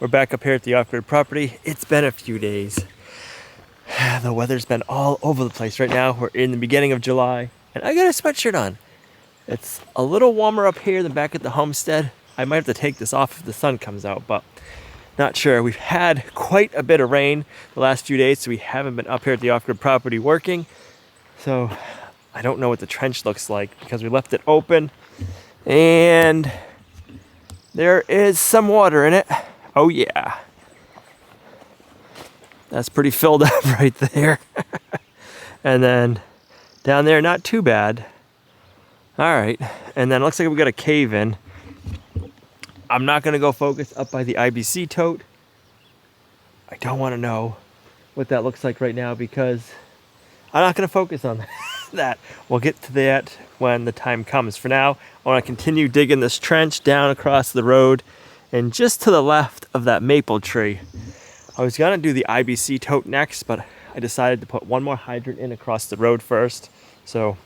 We're back up here at the off-grid property. It's been a few days. The weather's been all over the place. Right now, we're in the beginning of July, and I got a sweatshirt on. It's a little warmer up here than back at the homestead. I might have to take this off if the sun comes out, but not sure. We've had quite a bit of rain the last few days, so we haven't been up here at the off-grid property working. So I don't know what the trench looks like because we left it open, and there is some water in it. Oh yeah, that's pretty filled up right there. And then down there, not too bad. All right, and then it looks like we got a cave in. I'm not gonna go focus up by the IBC tote. I don't wanna know what that looks like right now because I'm not gonna focus on that. We'll get to that when the time comes. For now, I wanna continue digging this trench down across the road and just to the left of that maple tree. I was gonna do the IBC tote next, but I decided to put one more hydrant in across the road first. So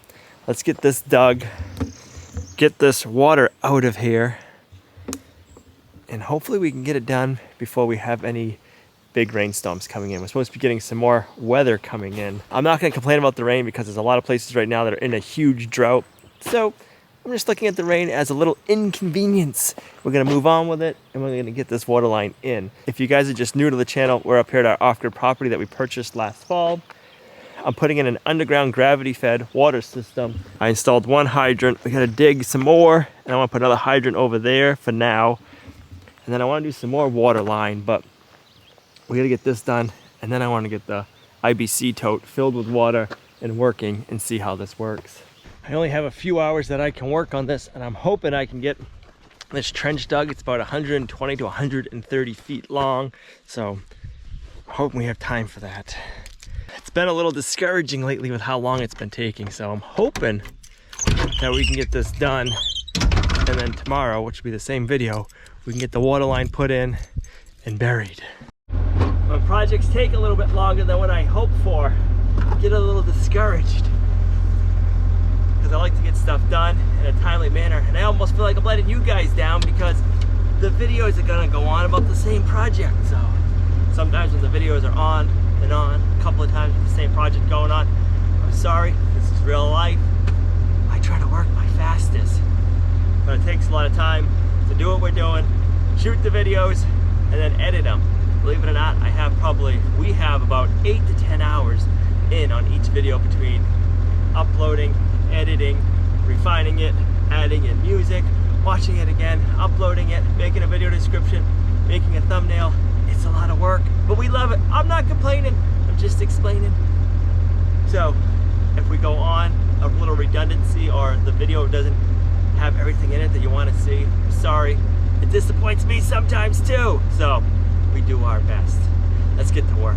let's get this dug, get this water out of here, and hopefully we can get it done before we have any big rainstorms coming in. We're supposed to be getting some more weather coming in. I'm not gonna complain about the rain because there's a lot of places right now that are in a huge drought. So I'm just looking at the rain as a little inconvenience. We're gonna move on with it, and we're gonna get this water line in. If you guys are just new to the channel, we're up here at our off-grid property that we purchased last fall. I'm putting in an underground gravity-fed water system. I installed one hydrant. We gotta dig some more, and I wanna put another hydrant over there for now. And then I wanna do some more water line, but we gotta get this done, and then I wanna get the IBC tote filled with water and working and see how this works. I only have a few hours that I can work on this, and I'm hoping I can get this trench dug. It's about 120 to 130 feet long, so I'm hoping we have time for that. It's been a little discouraging lately with how long it's been taking, so I'm hoping that we can get this done, and then tomorrow, which will be the same video, we can get the water line put in and buried. When projects take a little bit longer than what I hope for, I get a little discouraged, because I like to get stuff done in a timely manner, and I almost feel like I'm letting you guys down because the videos are gonna go on about the same project. So sometimes when the videos are on and on, a couple of times with the same project going on, I'm sorry, this is real life. I try to work my fastest, but it takes a lot of time to do what we're doing, shoot the videos, and then edit them. Believe it or not, we have about 8 to 10 hours in on each video between uploading, editing, refining it, adding in music, watching it again, uploading it, making a video description, making a thumbnail. It's a lot of work, but we love it. I'm not complaining, I'm just explaining. So if we go on a little redundancy or the video doesn't have everything in it that you want to see, I'm sorry. It disappoints me sometimes too. So we do our best. Let's get to work.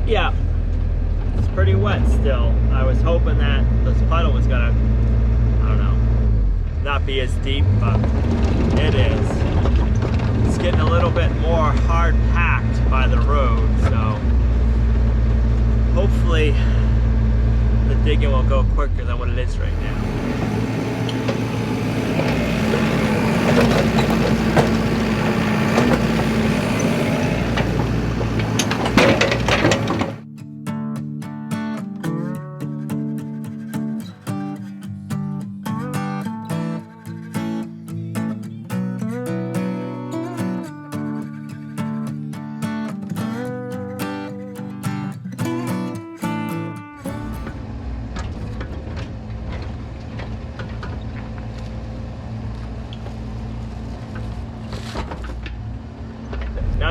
Yeah, it's pretty wet still. I was hoping that this puddle was gonna, I don't know, not be as deep, but it is. It's getting a little bit more hard packed by the road, so hopefully the digging will go quicker than what it is right now.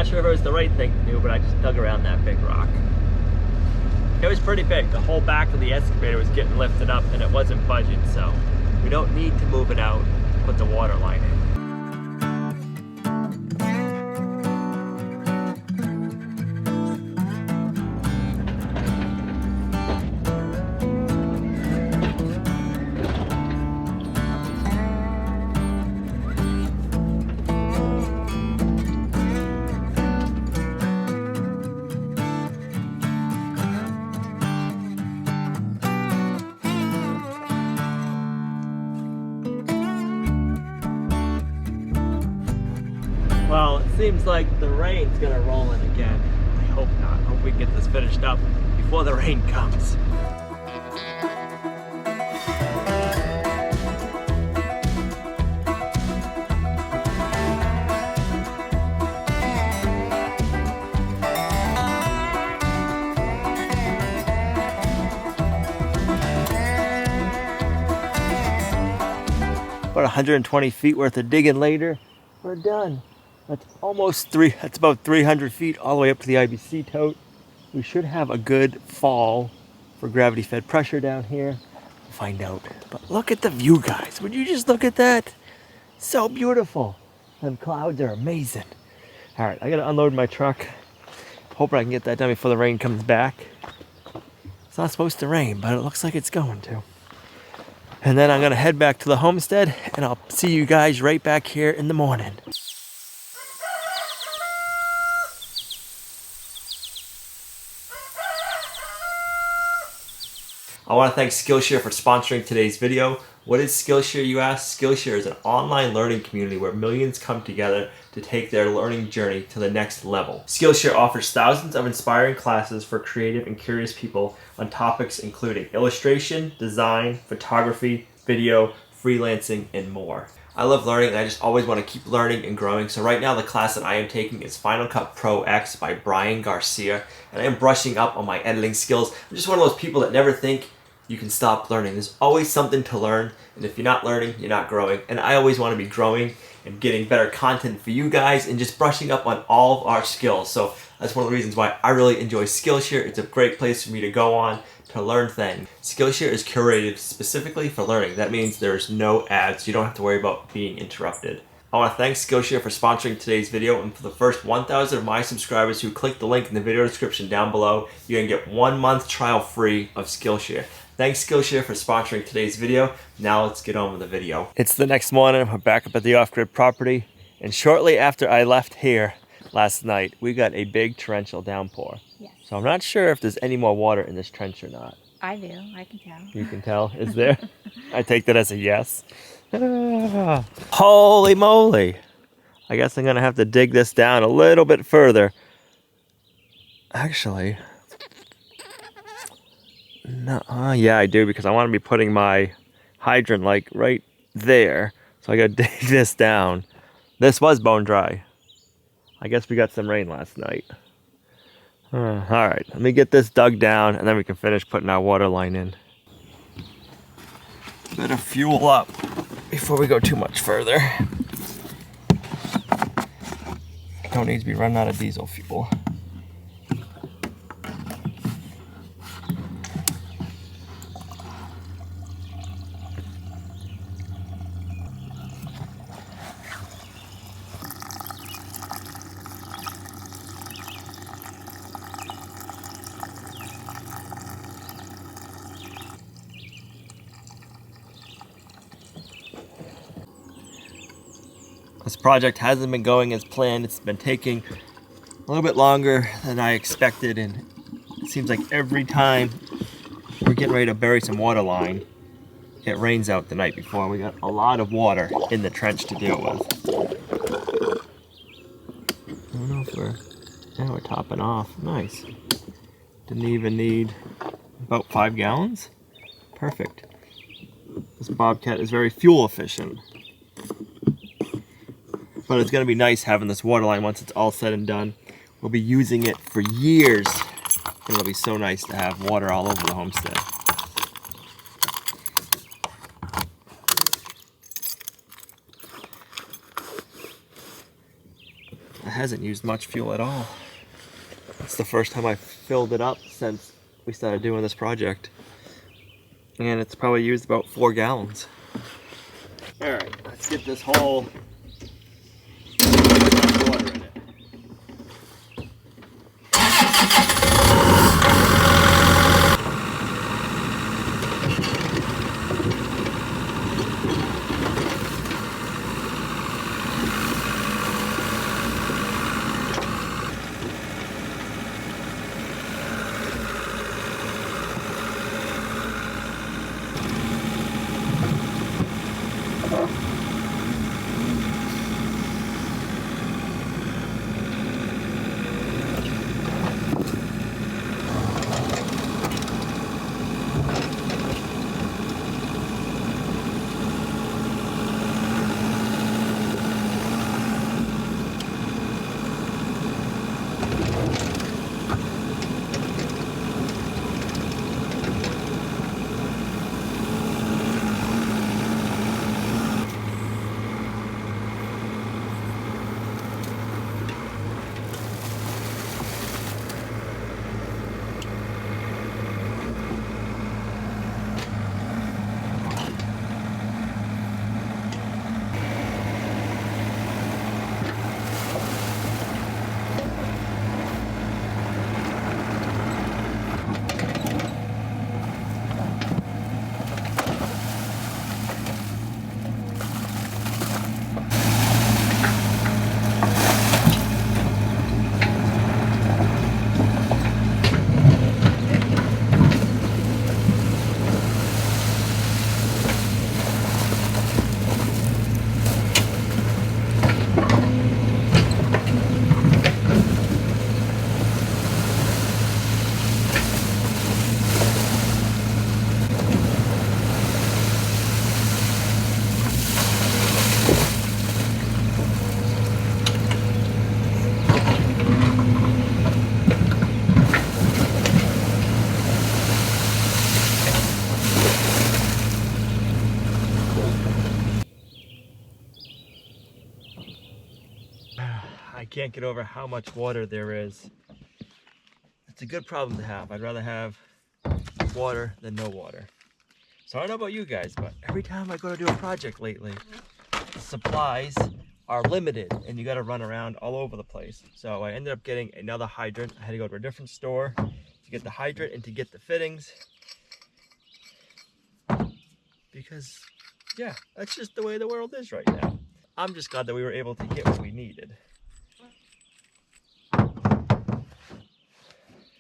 not sure if it was the right thing to do, but I just dug around that big rock. It was pretty big. The whole back of the excavator was getting lifted up and it wasn't budging, so we don't need to move it out, put the water line in. Well, it seems like the rain's gonna roll in again. I hope not. I hope we can get this finished up before the rain comes. About 120 feet worth of digging later, we're done. That's that's about 300 feet all the way up to the IBC tote. We should have a good fall for gravity fed pressure down here. We'll find out. But look at the view, guys. Would you just look at that? So beautiful. Them clouds are amazing. All right, I gotta unload my truck. Hoping I can get that done before the rain comes back. It's not supposed to rain, but it looks like it's going to. And then I'm gonna head back to the homestead and I'll see you guys right back here in the morning. I want to thank Skillshare for sponsoring today's video. What is Skillshare, you ask? Skillshare is an online learning community where millions come together to take their learning journey to the next level. Skillshare offers thousands of inspiring classes for creative and curious people on topics including illustration, design, photography, video, freelancing, and more. I love learning and I just always want to keep learning and growing. So right now the class that I am taking is Final Cut Pro X by Brian Garcia, and I am brushing up on my editing skills. I'm just one of those people that never think you can stop learning. There's always something to learn, and if you're not learning, you're not growing. And I always want to be growing and getting better content for you guys and just brushing up on all of our skills. So that's one of the reasons why I really enjoy Skillshare. It's a great place for me to go on to learn things. Skillshare is curated specifically for learning. That means there's no ads. You don't have to worry about being interrupted. I want to thank Skillshare for sponsoring today's video, and for the first 1,000 of my subscribers who click the link in the video description down below, you're going to get 1 month trial free of Skillshare. Thanks Skillshare for sponsoring today's video. Now let's get on with the video. It's the next morning. We're back up at the off-grid property, and shortly after I left here last night, we got a big torrential downpour. Yes. So I'm not sure if there's any more water in this trench or not. I do. I can tell. You can tell? Is there? I take that as a yes. Holy moly. I guess I'm going to have to dig this down a little bit further. Actually, no, yeah, I do, because I want to be putting my hydrant like right there. So I got to dig this down. This was bone dry. I guess we got some rain last night. All right, let me get this dug down and then we can finish putting our water line in. Better fuel up before we go too much further. Don't need to be running out of diesel fuel. This project hasn't been going as planned. It's been taking a little bit longer than I expected, and it seems like every time we're getting ready to bury some water line, it rains out the night before. We got a lot of water in the trench to deal with. I don't know if we're topping off. Nice. Didn't even need about 5 gallons. Perfect. This Bobcat is very fuel efficient. But it's going to be nice having this water line once it's all said and done. We'll be using it for years. And it'll be so nice to have water all over the homestead. It hasn't used much fuel at all. It's the first time I've filled it up since we started doing this project. And it's probably used about 4 gallons. Alright, let's get this whole water in it. I can't get over how much water there is. It's a good problem to have. I'd rather have water than no water. So I don't know about you guys, but every time I go to do a project lately, the supplies are limited and you got to run around all over the place. So I ended up getting another hydrant. I had to go to a different store to get the hydrant and to get the fittings. Because, yeah, that's just the way the world is right now. I'm just glad that we were able to get what we needed.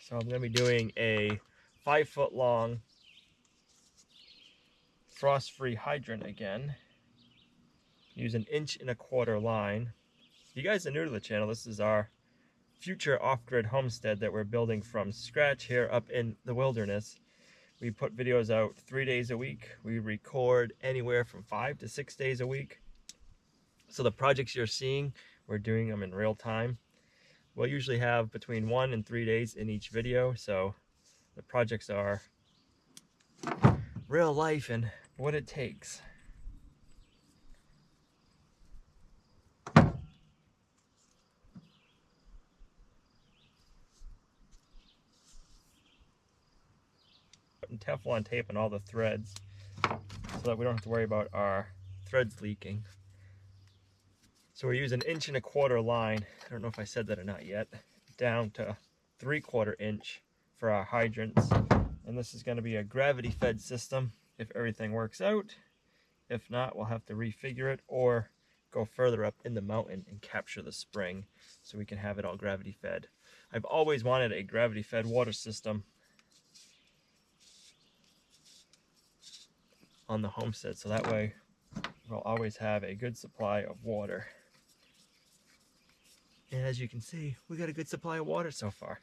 So I'm going to be doing a 5-foot long frost-free hydrant again. Use an 1.25 inch line. If you guys are new to the channel, this is our future off-grid homestead that we're building from scratch here up in the wilderness. We put videos out 3 days a week. We record anywhere from 5 to 6 days a week. So the projects you're seeing, we're doing them in real time. We'll usually have between 1 and 3 days in each video, so the projects are real life and what it takes. Putting Teflon tape on all the threads so that we don't have to worry about our threads leaking. So we're using 1.25 inch line, I don't know if I said that or not yet, down to 3/4 inch for our hydrants. And this is going to be a gravity fed system if everything works out. If not, we'll have to refigure it or go further up in the mountain and capture the spring so we can have it all gravity fed. I've always wanted a gravity fed water system on the homestead, so that way we'll always have a good supply of water. And as you can see, we got a good supply of water so far.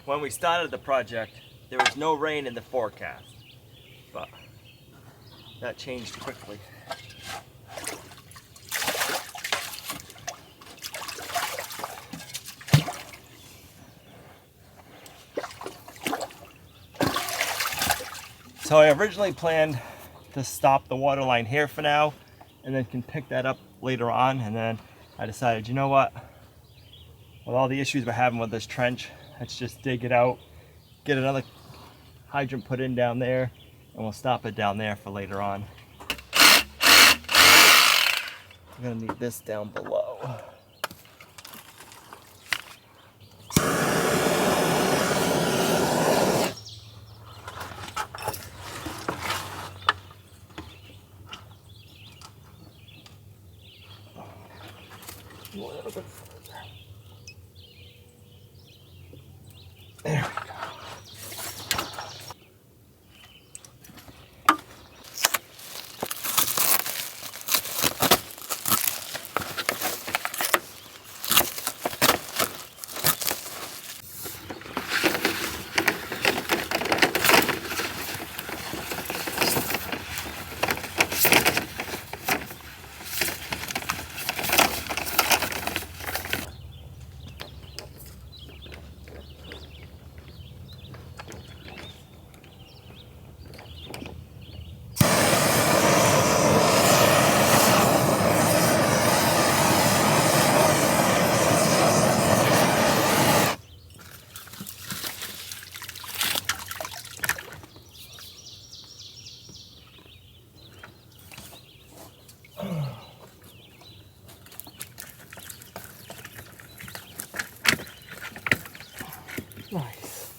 when we started the project, there was no rain in the forecast, but that changed quickly. So I originally planned to stop the water line here for now and then can pick that up later on, and then I decided, you know what, with all the issues we're having with this trench, let's just dig it out, get another hydrant put in down there, and we'll stop it down there for later on. I'm gonna need this down below. A little bit further. There we go. Nice.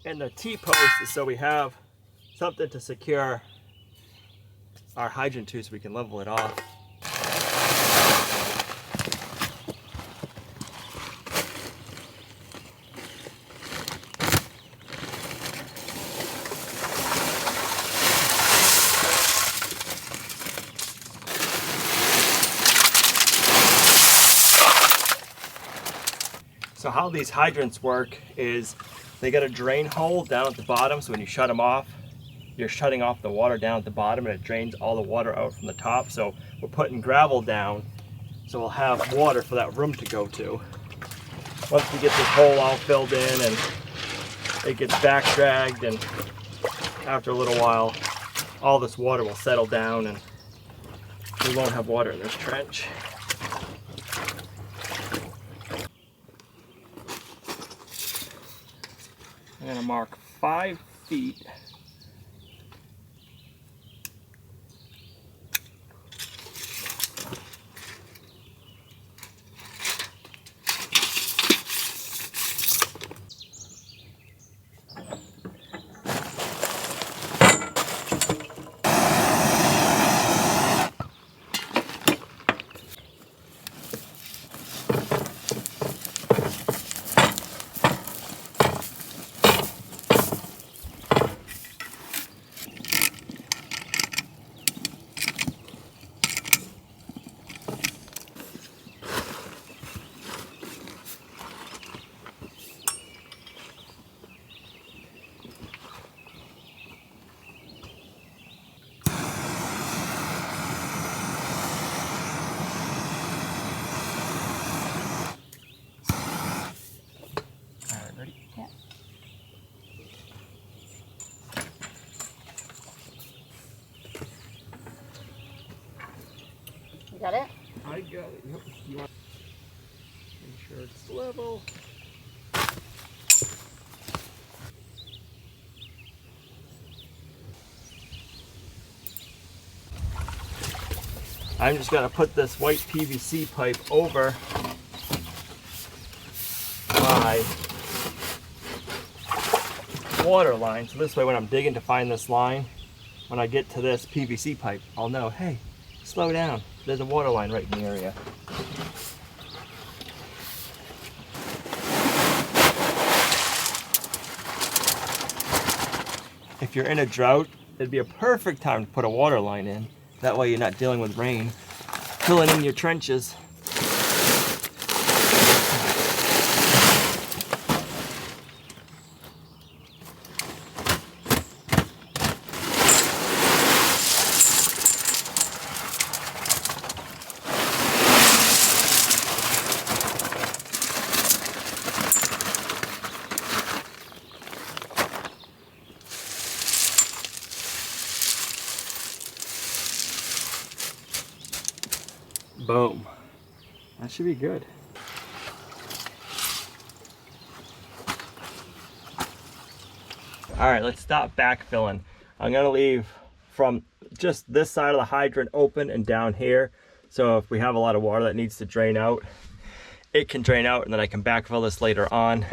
And the T-post is so we have something to secure our hydrant to so we can level it off. So how these hydrants work is they got a drain hole down at the bottom, so when you shut them off, you're shutting off the water down at the bottom and it drains all the water out from the top. So we're putting gravel down so we'll have water for that room to go to. Once we get this hole all filled in and it gets back dragged, and after a little while all this water will settle down and we won't have water in this trench. I'm going to mark 5 feet . You got it? I got it. Yep. You want make sure it's level. I'm just gonna put this white PVC pipe over my water line. So this way when I'm digging to find this line, when I get to this PVC pipe, I'll know, hey, slow down. There's a water line right in the area. If you're in a drought, it'd be a perfect time to put a water line in. That way you're not dealing with rain, filling in your trenches. Boom. That should be good. All right, let's stop backfilling. I'm gonna leave from just this side of the hydrant open and down here. So if we have a lot of water that needs to drain out, it can drain out and then I can backfill this later on.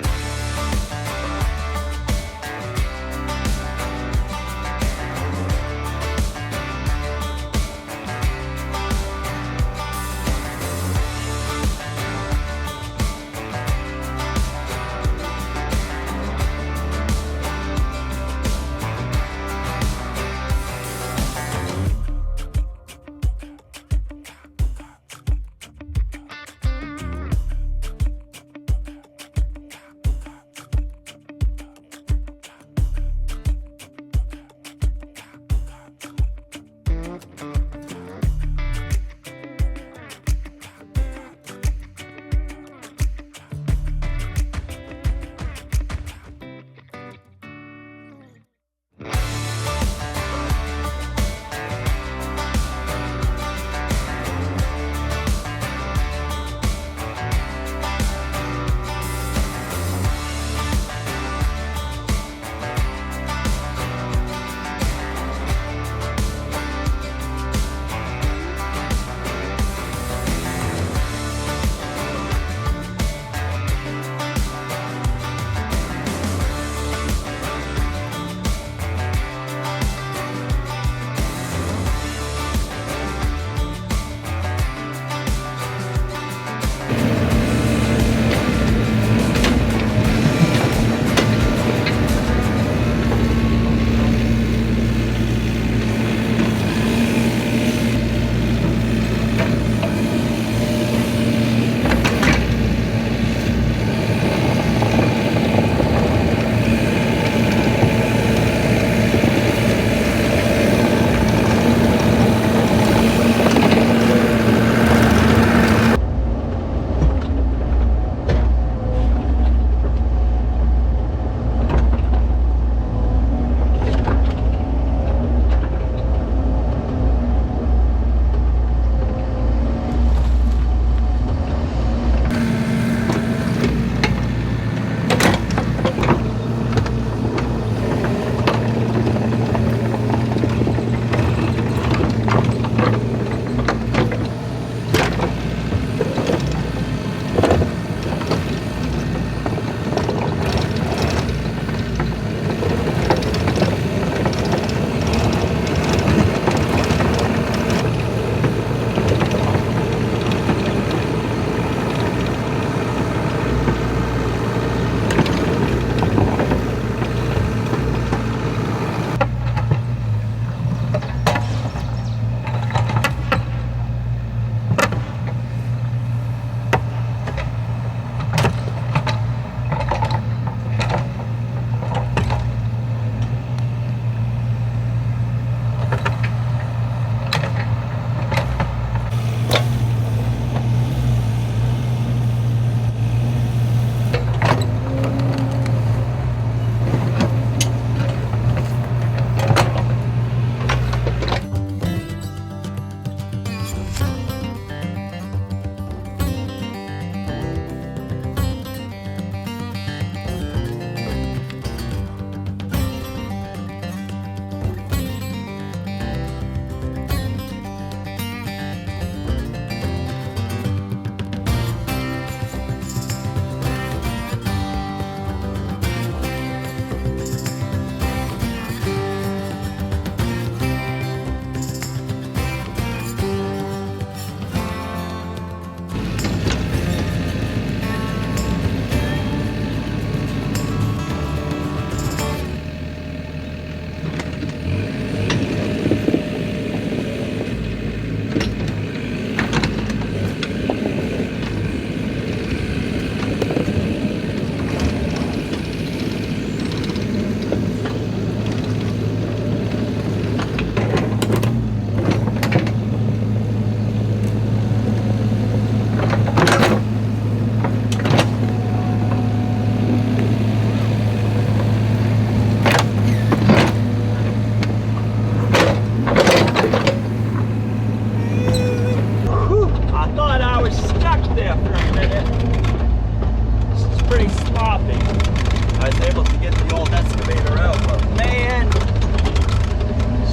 able to get the old excavator out, but man,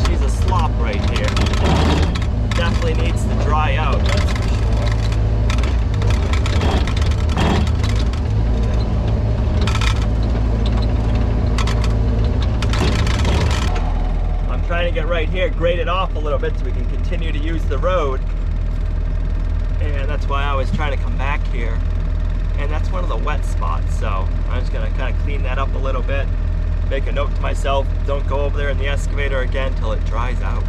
she's a slop right here. Definitely needs to dry out, that's for sure. I'm trying to get right here, grade it off a little bit so we can continue to use the road. And that's why I was trying to come back here. And that's one of the wet spots, so I'm just gonna kind of clean that up a little bit. Make a note to myself, don't go over there in the excavator again till it dries out.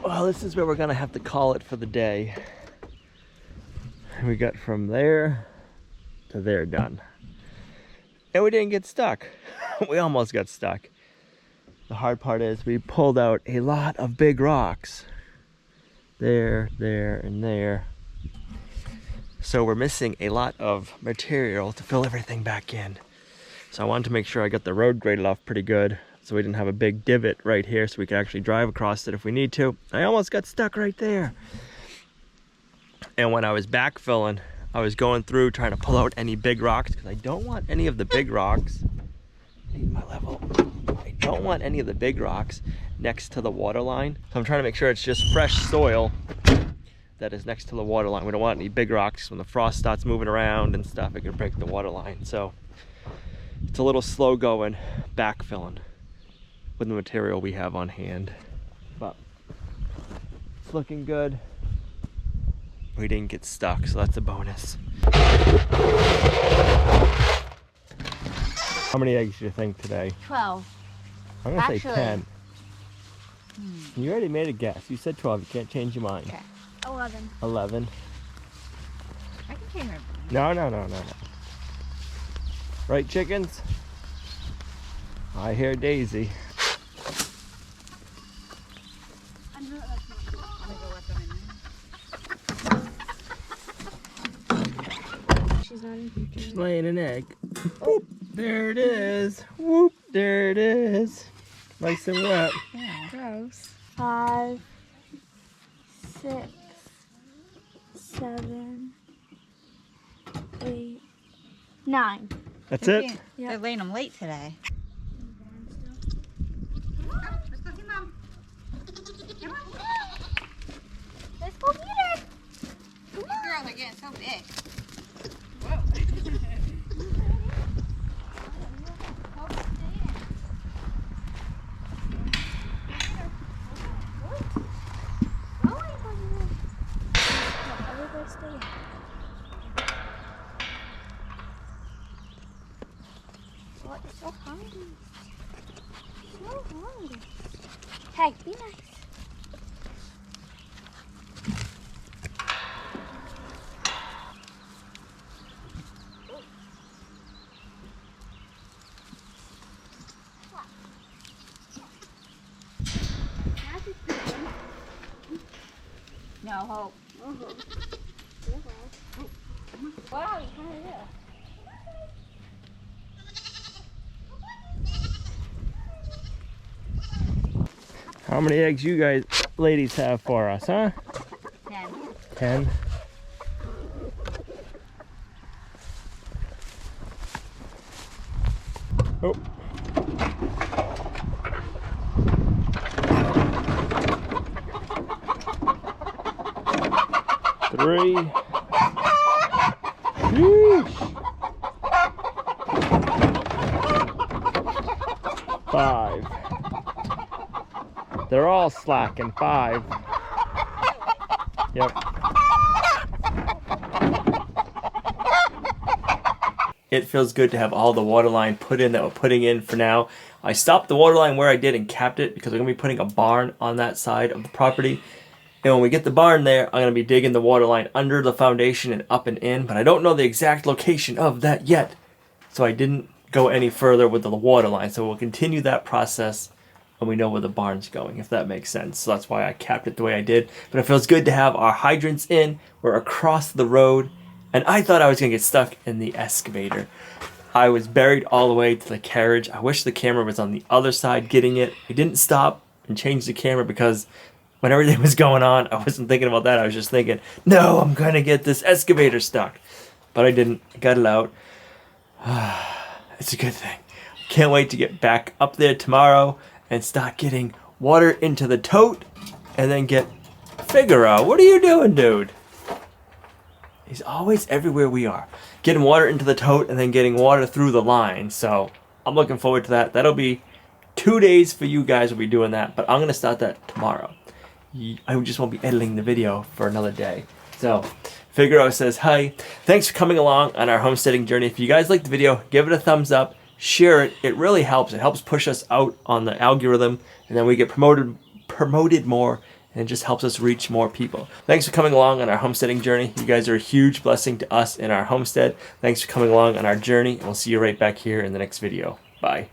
Well, this is where we're gonna have to call it for the day. We got from there to there done. And we didn't get stuck. We almost got stuck. The hard part is we pulled out a lot of big rocks. There, and there. So we're missing a lot of material to fill everything back in. So I wanted to make sure I got the road graded off pretty good, so we didn't have a big divot right here so we could actually drive across it if we need to. I almost got stuck right there. And when I was backfilling, I was going through trying to pull out any big rocks because I don't want any of the big rocks. My level. I don't want any of the big rocks next to the water line. So I'm trying to make sure it's just fresh soil that is next to the water line. We don't want any big rocks. When the frost starts moving around and stuff, it could break the water line. So it's a little slow going backfilling with the material we have on hand, but it's looking good. We didn't get stuck, so that's a bonus. How many eggs do you think today? 12. I'm gonna say 10. You already made a guess. You said 12. You can't change your mind. Okay. 11. 11. I can change my No. Right, chickens? I hear Daisy. She's laying an egg. Whoop, there it is. Whoop, there it is. Nice and wet. Yeah, gross. 5, 6, 7, 8, 9. That's it? Yep. They're laying them late today. Let's go see Mom. Come on. Let's go get her. These girls are getting so big. So hungry. So hungry. Hey, be nice. No hope. Wow, you kind of do. How many eggs you guys, ladies, have for us, huh? 10. 10. Oh. Three. Sheesh. 5. They're all slacking. 5. Yep. It feels good to have all the water line put in that we're putting in for now. I stopped the water line where I did and capped it because we're going to be putting a barn on that side of the property. And when we get the barn there, I'm going to be digging the water line under the foundation and up and in. But I don't know the exact location of that yet. So I didn't go any further with the water line. So we'll continue that process and we know where the barn's going, if that makes sense. So that's why I capped it the way I did. But it feels good to have our hydrants in. We're across the road, and I thought I was gonna get stuck in the excavator. I was buried all the way to the carriage. I wish the camera was on the other side getting it. I didn't stop and change the camera because when everything was going on, I wasn't thinking about that. I was just thinking, no, I'm gonna get this excavator stuck. But I didn't. I got it out. It's a good thing. Can't wait to get back up there tomorrow and start getting water into the tote and then get Figaro. What are you doing, dude? He's always everywhere we are. Getting water into the tote and then getting water through the line. So I'm looking forward to that. That'll be 2 days for you guys. Will be doing that, but I'm gonna start that tomorrow. I just won't be editing the video for another day. So Figaro says hi. Thanks for coming along on our homesteading journey. If you guys liked the video, give it a thumbs up. Share it. It really helps. It helps push us out on the algorithm, and then we get promoted more, and it just helps us reach more people. Thanks for coming along on our homesteading journey. You guys are a huge blessing to us in our homestead. Thanks for coming along on our journey, and we'll see you right back here in the next video. Bye.